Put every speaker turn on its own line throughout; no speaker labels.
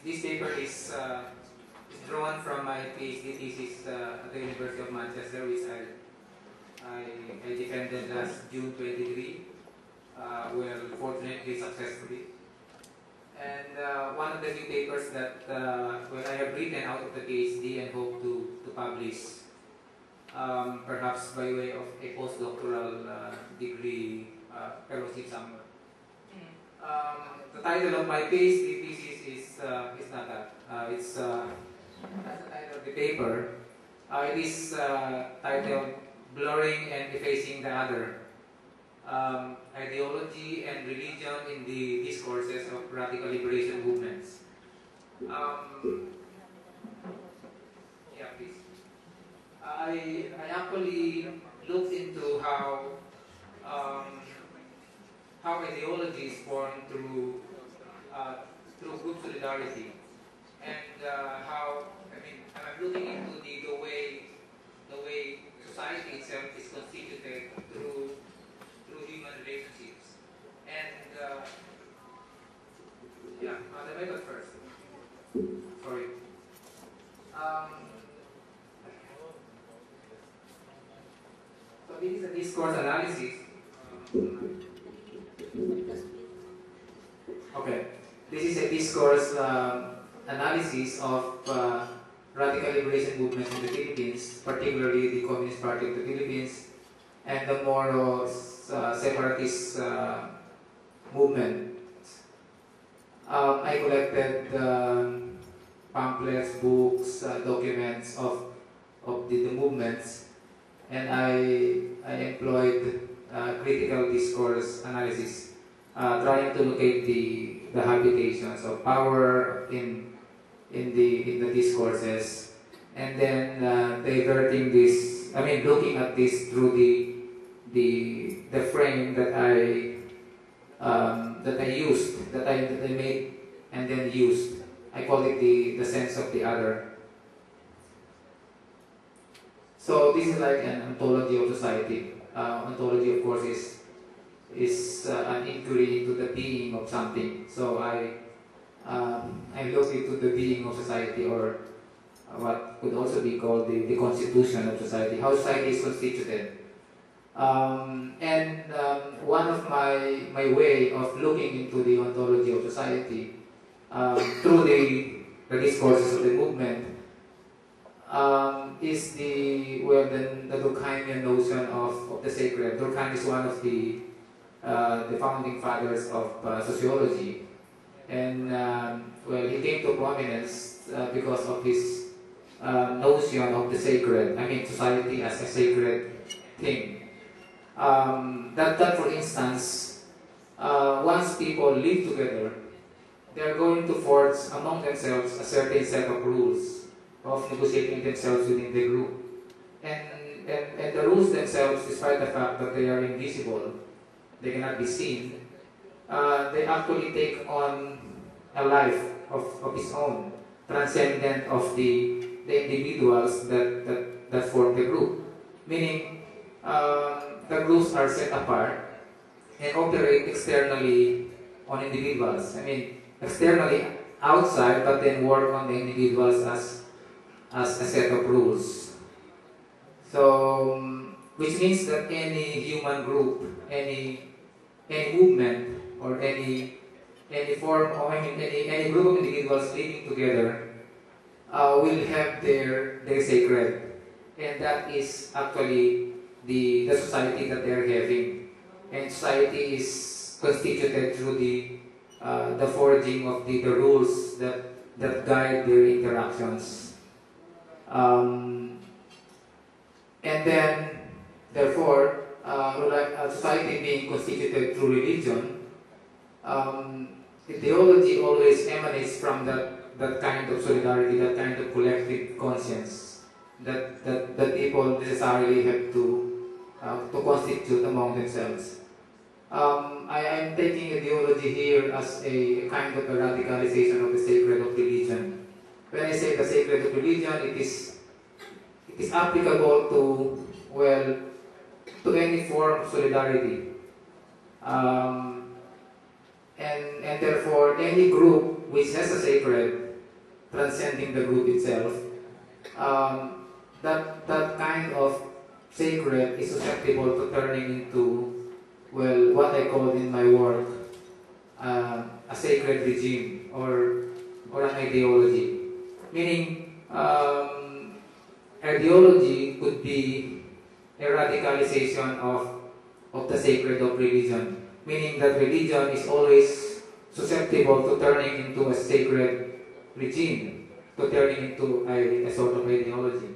this paper is drawn from my PhD thesis at the University of Manchester, which I defended last June 23, well, fortunately successfully. And one of the few papers that well, I have written out of the PhD and hope to publish, perhaps by way of a postdoctoral degree fellowship somewhere. The title of my PhD thesis is not that. It's that's the title of the paper. It is titled "Blurring and Effacing the Other: Ideology and Religion in the Discourses of Radical Liberation Movements." Yeah, please. I actually looked into how ideology is formed through group solidarity, and how I'm looking into the way society itself is constituted through human relationships, and yeah, the method first. Sorry. So this is a discourse analysis. Okay, this is a discourse analysis of radical liberation movements in the Philippines, particularly the Communist Party of the Philippines and the Moro separatist movement. I collected pamphlets, books, documents of the movements, and I employed critical discourse analysis, trying to locate the habitations of power in the discourses, and then diverting this. Looking at this through the frame that I used, that I made and then used. I call it the sense of the other. So this is like an ontology of society. Ontology, of course, is an inquiry into the being of something. So I look into the being of society, or what could also be called the constitution of society, how society is constituted. One of my way of looking into the ontology of society through the discourses of the movement is the Durkheimian notion of the sacred. Durkheim is one of the founding fathers of sociology, and he came to prominence because of his notion of the sacred. Society as a sacred thing. That for instance, once people live together, they are going to forge among themselves a certain set of rules of negotiating themselves within the group. And the rules themselves, despite the fact that they are invisible, they cannot be seen, they actually take on a life of its own, transcendent of the individuals that form the group. Meaning, the groups are set apart and operate externally on individuals. Externally outside, but then work on the individuals as a set of rules. So, which means that any human group, any movement, or any form, or any group of individuals living together will have their sacred, and that is actually the society that they are having. And society is constituted through the forging of the rules that guide their interactions. And then, therefore, society being constituted through religion, ideology always emanates from that kind of solidarity, that kind of collective conscience that people necessarily have to constitute among themselves. I am taking ideology here as a kind of a radicalization of the sacred of religion. When I say the sacred of religion, it is applicable to any form of solidarity, and therefore any group which has a sacred transcending the group itself, that kind of sacred is susceptible to turning into, well, what I call in my work a sacred regime or an ideology. Meaning, ideology could be a radicalization of the sacred of religion, meaning that religion is always susceptible to turning into a sacred regime, to turning into a sort of ideology.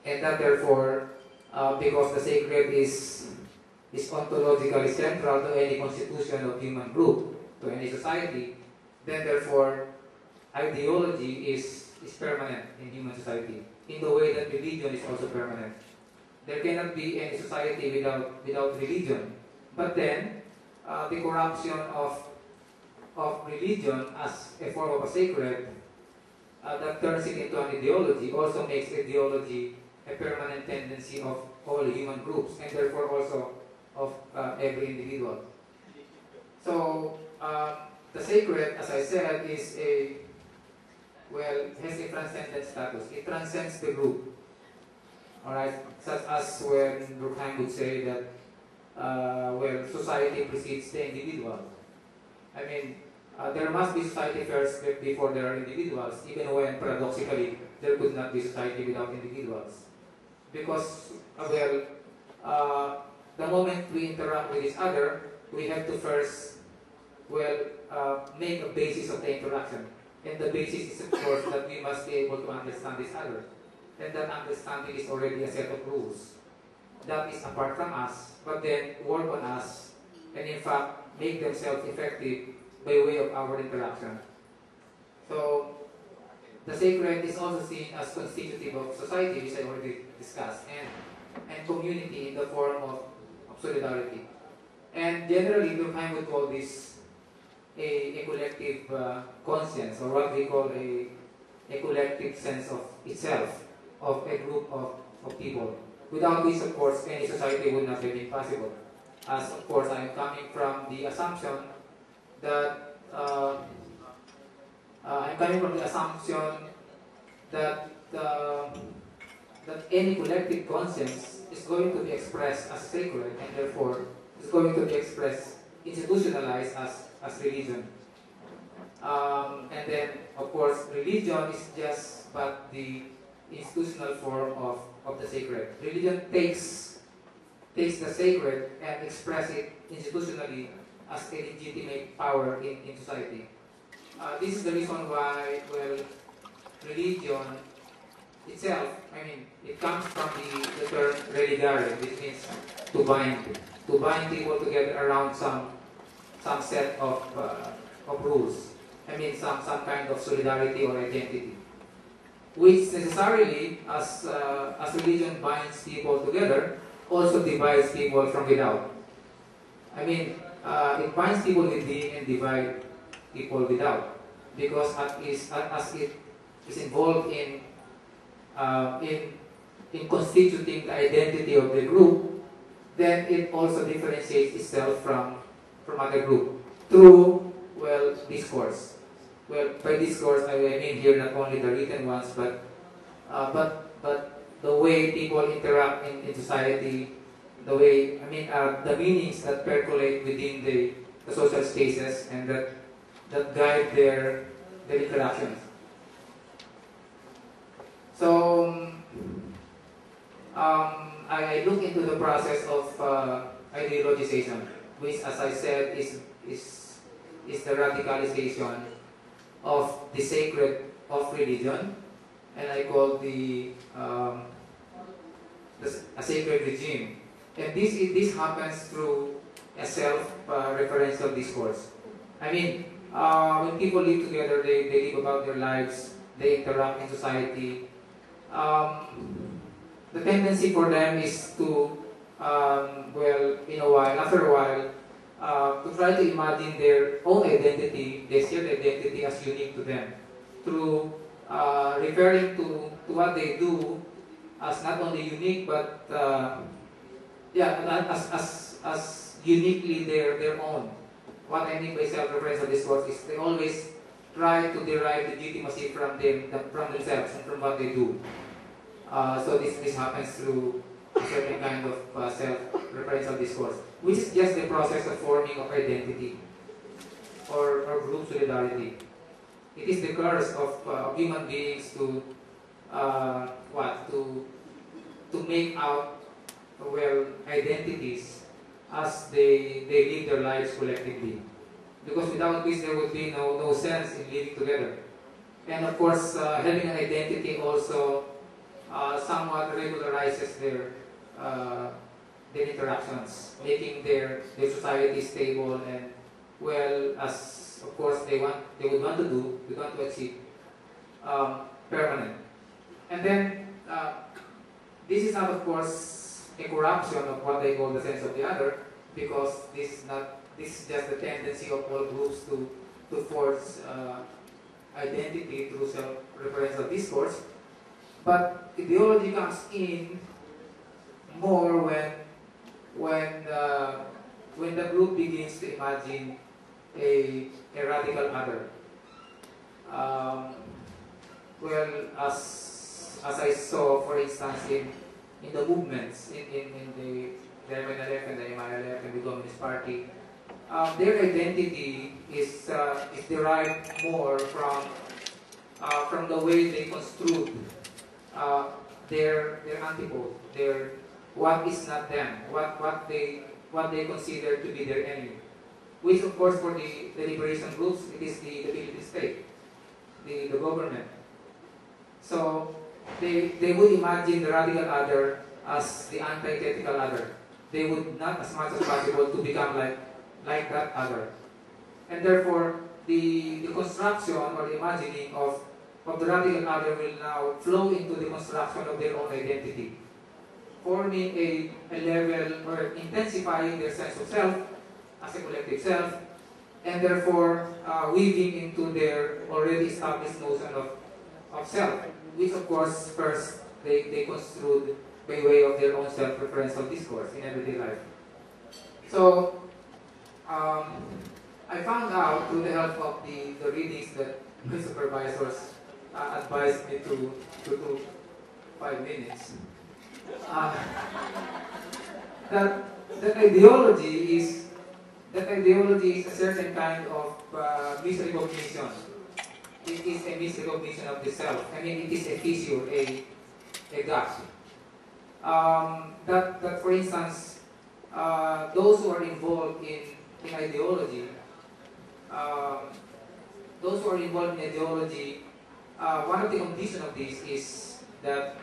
And that therefore, because the sacred is ontologically central to any constitution of human group, to any society, then therefore ideology is permanent in human society, in the way that religion is also permanent. There cannot be any society without religion. But then, the corruption of religion as a form of a sacred that turns it into an ideology also makes ideology a permanent tendency of all human groups, and therefore also of every individual. So, the sacred, as I said, has a transcendent status. It transcends the group. Alright, such as when Durkheim would say that, society precedes the individual. I mean, there must be society first before there are individuals, even when paradoxically there could not be society without individuals. Because, the moment we interact with each other, we have to first, make a basis of the interaction. And the basis is, of course, that we must be able to understand each other. And that understanding is already a set of rules that is apart from us, but then work on us, and in fact, make themselves effective by way of our interaction. So, the sacred is also seen as constitutive of society, which I already discussed, and community in the form of solidarity. And generally, Durkheim would call this a collective conscience, or what we call a collective sense of itself, of a group of people, without which, of course, any society would not have been possible. As, of course, I am coming from the assumption that that any collective conscience is going to be expressed as sacred, and therefore is going to be expressed, institutionalized as religion. And then, of course, religion is just but the institutional form of the sacred. Religion takes the sacred and expresses it institutionally as a legitimate power in society. This is the reason why, religion itself, it comes from the term religare, which means to bind people together around some set of rules. Some kind of solidarity or identity, which necessarily, as religion binds people together, also divides people from without. It binds people within and divides people without, because as it is involved in constituting the identity of the group, then it also differentiates itself from other group through discourse. By discourse I mean here not only the written ones, but the way people interact in society, the way the meanings that percolate within the social spaces and that guide their interactions. So I look into the process of ideologization, which, as I said, is the radicalization of the sacred of religion, and I call a sacred regime. And this happens through a self-referential discourse. When people live together, they live about their lives, they interact in society. The tendency for them is to, after a while, to try to imagine their own identity, their shared identity as unique to them, through referring to what they do as not only unique, but as uniquely their own. What I mean by self-referential discourse is they always try to derive legitimacy from from themselves and from what they do. So this happens through a certain kind of self-referential discourse, which is just the process of forming of identity or group solidarity. It is the curse of human beings to to make out identities as they live their lives collectively. Because without this, there would be no sense in living together. And of course, having an identity also somewhat regularizes their interactions, making their society stable and, well, as of course they would want to achieve, permanent. And then this is not, of course, a corruption of what they call the sense of the other, because this is just the tendency of all groups to force identity through self-referential discourse. But ideology comes in more when the group begins to imagine a radical other. Well, as I saw, for instance, in the movements, in the German left and the Emanuel left and the Communist Party, their identity is derived more from the way they construed their antipode, their what is not them, what they consider to be their enemy. Which, of course, for the liberation groups, it is the Philippine state, the government. So they would imagine the radical other as the antithetical other. They would not, as much as possible, to become like that other. And therefore, the construction or the imagining of the radical other will now flow into the construction of their own identity, forming a level or intensifying their sense of self as a collective self, and therefore weaving into their already established notion of self, which of course first they construed by way of their own self-referential discourse in everyday life. So I found out through the help of the readings that my supervisors advised me to do 5 minutes, that ideology is a certain kind of misrecognition. It is a misrecognition of the self. I mean, it is a fissure, a gap. That for instance, those who are involved in ideology, one of the conditions of this is that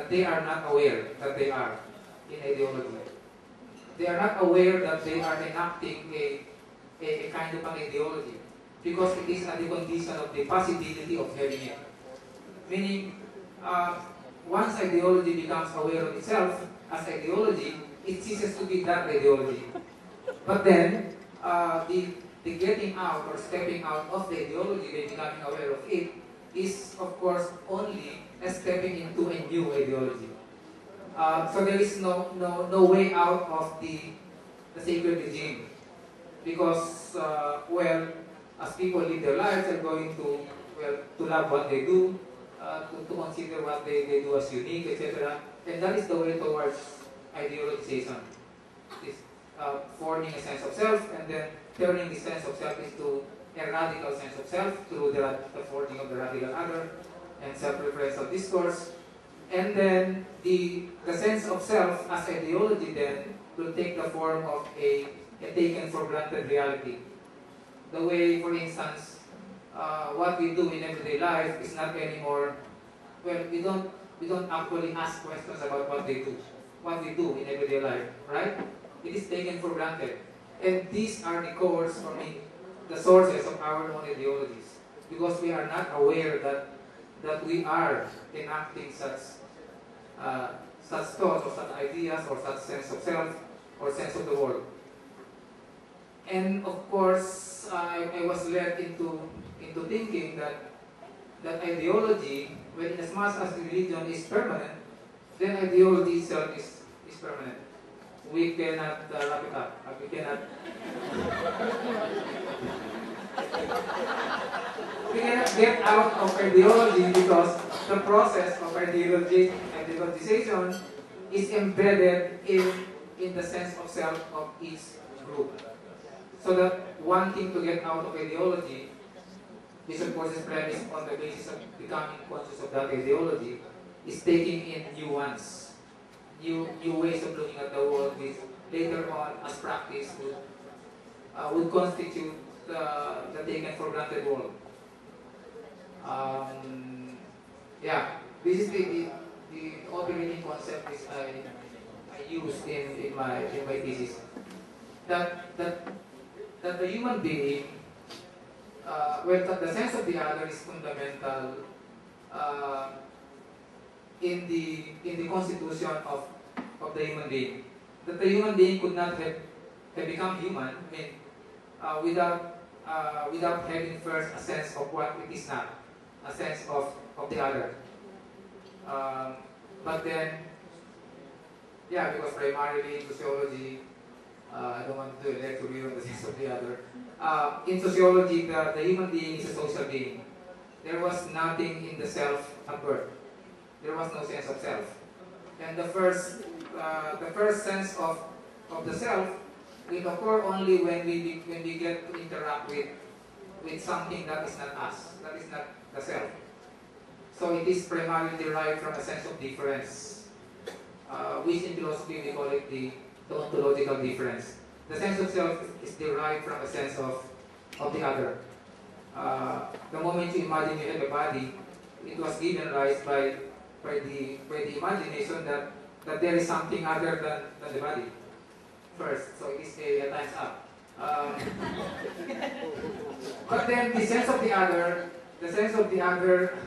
they are not aware that they are in ideology. They are not aware that they are enacting a kind of an ideology, because it is at the condition of the possibility of having it. Meaning, once ideology becomes aware of itself as ideology, it ceases to be that ideology. But then, the getting out or stepping out of the ideology by becoming aware of it is, of course, only stepping into a new ideology. So there is no way out of the sacred regime, because well, as people live their lives, they're going to love what they do, to consider what they do as unique, etc. And that is the way towards ideologization. It's forming a sense of self and then turning the sense of self into a radical sense of self through the forming of the radical other and self-referential discourse. And then the sense of self as ideology then will take the form of a taken for granted reality. The way, for instance, what we do in everyday life is not anymore, well, we don't actually ask questions about what we do in everyday life, right? It is taken for granted. And these are the cores, I mean, the sources of our own ideologies, because we are not aware that we are enacting such thoughts or such ideas or such sense of self or sense of the world. And of course, I was led into thinking that ideology, when as much as religion is permanent, then ideology itself is permanent. We cannot wrap it up. We cannot. We cannot get out of ideology because the process of ideologization is embedded in the sense of self of each group. So that wanting to get out of ideology, this of course is premised on the basis of becoming conscious of that ideology, is taking in new ones, new ways of looking at the world, which later on, as practice, would constitute the taken for granted world. Yeah, this is the operating concept which I used in my thesis. That the human being, the sense of the other is fundamental in the constitution of the human being. That the human being could not have become human, I mean, without having first a sense of what it is not, a sense of the other. But then, yeah, because primarily in sociology, I don't want to lecture you on the sense of the other. In sociology, the human being is a social being. There was nothing in the self at birth. There was no sense of self. And the first sense of the self will occur only when we get to interact with something that is not us, that is not the self. So it is primarily derived from a sense of difference, which in philosophy we call it the ontological difference. The sense of self is derived from a sense of the other. The moment you imagine you have a body, it was given rise by the imagination that there is something other than the body first. So it is a times up. But then the sense of the other, the sense of the other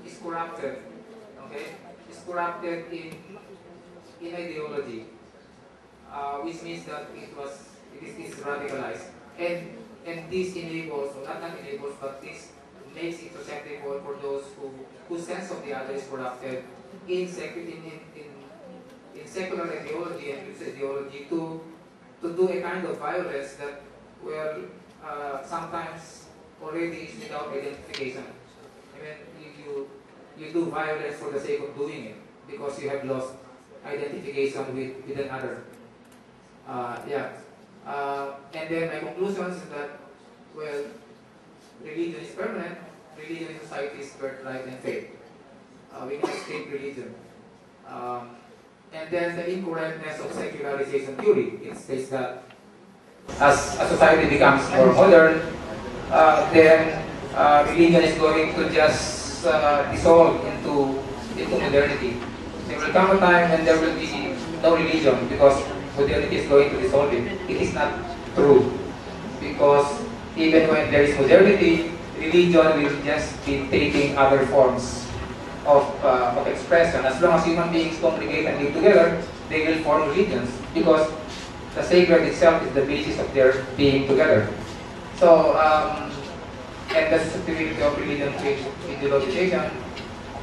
is corrupted. Okay, is corrupted in ideology, which means that it is radicalized, and this enables, or not enables, but this makes it susceptible for those whose sense of the other is corrupted in secular ideology and religious ideology to do a kind of violence that sometimes already is without identification. I mean, you do violence for the sake of doing it because you have lost identification with another. And then my conclusions is that, well, religion is permanent. Religion in society is birthright and fate. We can escape religion. And then the incorrectness of secularization theory. It states that as a society becomes more modern, then religion is going to just dissolve into modernity. There will come a time when there will be no religion because modernity is going to dissolve it. It is not true, because even when there is modernity, religion will just be taking other forms of expression. As long as human beings congregate and live together, they will form religions, because the sacred itself is the basis of their being together. So, and the susceptibility of religion to ideologization,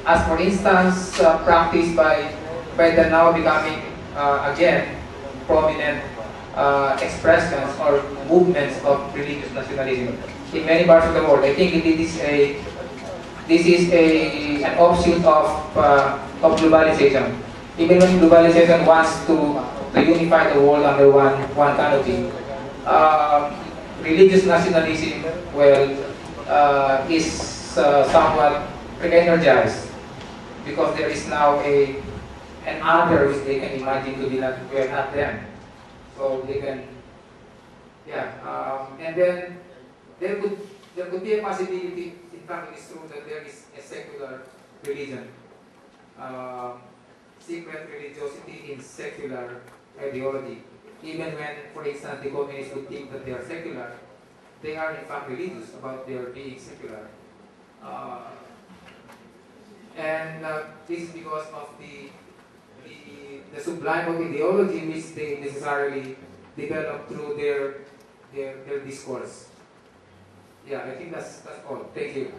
as for instance, practiced by the now becoming again prominent expressions or movements of religious nationalism in many parts of the world. I think this is an offshoot of globalization. Even when globalization wants to unify the world under one canopy, religious nationalism, well, is somewhat re-energized, because there is now an other which they can imagine to be not them. So they can, and then there could be a possibility, in fact it is true, that there is a secular religion, secret religiosity in secular ideology. Even when, for instance, the communists would think that they are secular, they are in fact religious about their being secular. And this is because of the sublime of ideology which they necessarily develop through their discourse. Yeah, I think that's all. Thank you.